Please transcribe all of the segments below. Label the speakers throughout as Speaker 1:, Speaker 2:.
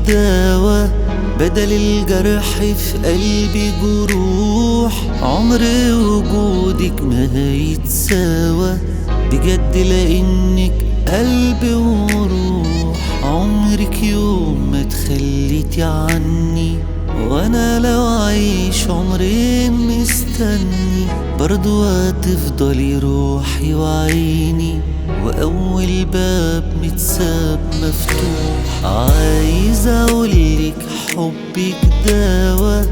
Speaker 1: دوا بدل الجرح في قلبي جروح. عمر وجودك ما هيتساوى بجد لانك قلبي وروح. عمرك يوم ما تخليتي عني، وانا لو عايش عمرين مستني برضو هتفضلي روحي وعيني، واول باب متساب مفتوح. عايز اقولك حبك دوا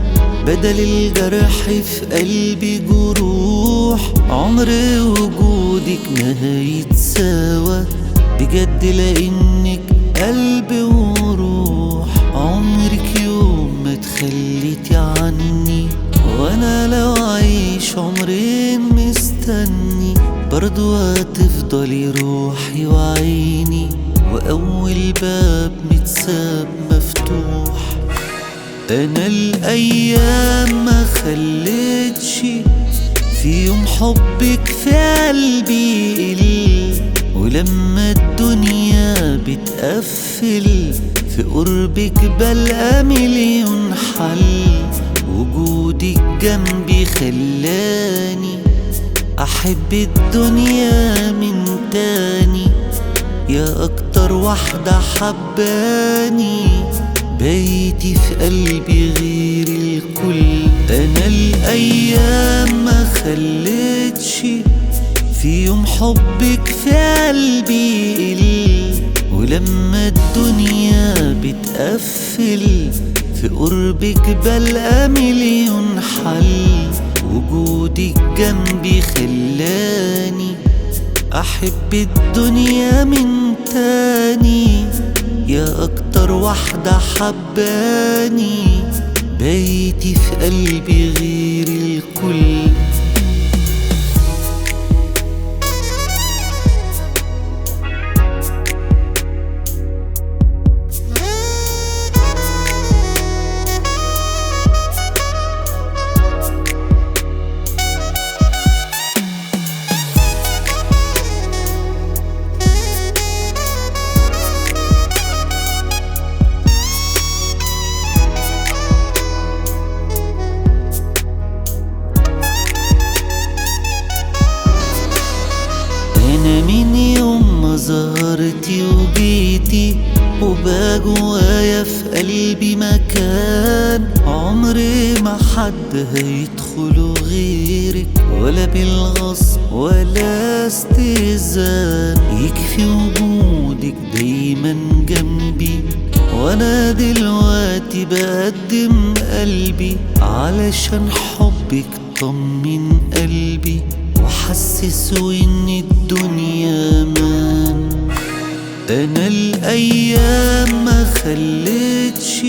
Speaker 1: بدل الجرح في قلبي جروح. عمر وجودك ما هيتساوى بجد لانك قلبي وروح. عمرك يوم ما تخليتي عني، وانا لو عايش عمرين مستني برضو هتفضلي روحي وعيني، واول باب متساب مفتوح. انا الايام ما خليتش في يوم حبك في قلبي يقل، ولما الدنيا بتقفل في قربك بلقى مليون حل. وجودك جنبي خلاني احب الدنيا من تاني، يا اكتر واحدة حباني بيتي في قلبي غير الكل. انا الايام ما خليتش في يوم حبك في قلبي يقل، ولما الدنيا بتقفل في قربك بلقى مليون حل. وجودك جنبي خلاني احب الدنيا من تاني، يا اكتر واحدة حباني بيتي في قلبي غير الكل. أنا من يوم ما ظهرتي وجيتي وبقى جوايا في قلبي مكان، عمري ما حد هيدخله غيرك ولا بالغصب ولا استئذان. يكفي وجودك دايما جنبي، وانا دلوقتي بقدم قلبي علشان حبك طمن قلبي وحسسه ان الدنيا امان. انا الايام ما خليتش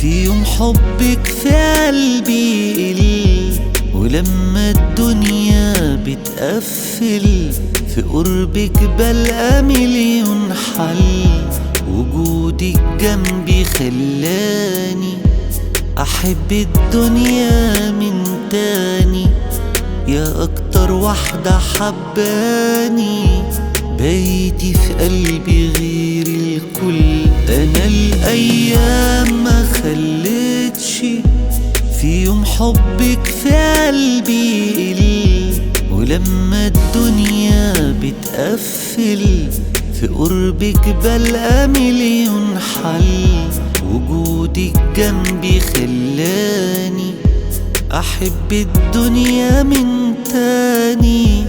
Speaker 1: في يوم حبك في قلبي يقل، ولما الدنيا بتقفل في قربك بلقى مليون حل. وجودك جنبي خلاني احب الدنيا من تاني، يا اكتر واحدة حباني بيتي في قلبي غير الكل. انا الايام ما خليتش في يوم حبك في قلبي يقل، ولما الدنيا بتقفل في قربك بلقى مليون حل. وجودك جنبي خلاني احب الدنيا من تاني،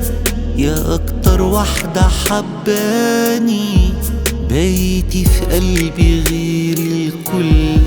Speaker 1: يا اكتر واحدة حباني بيتي في قلبي غير الكل.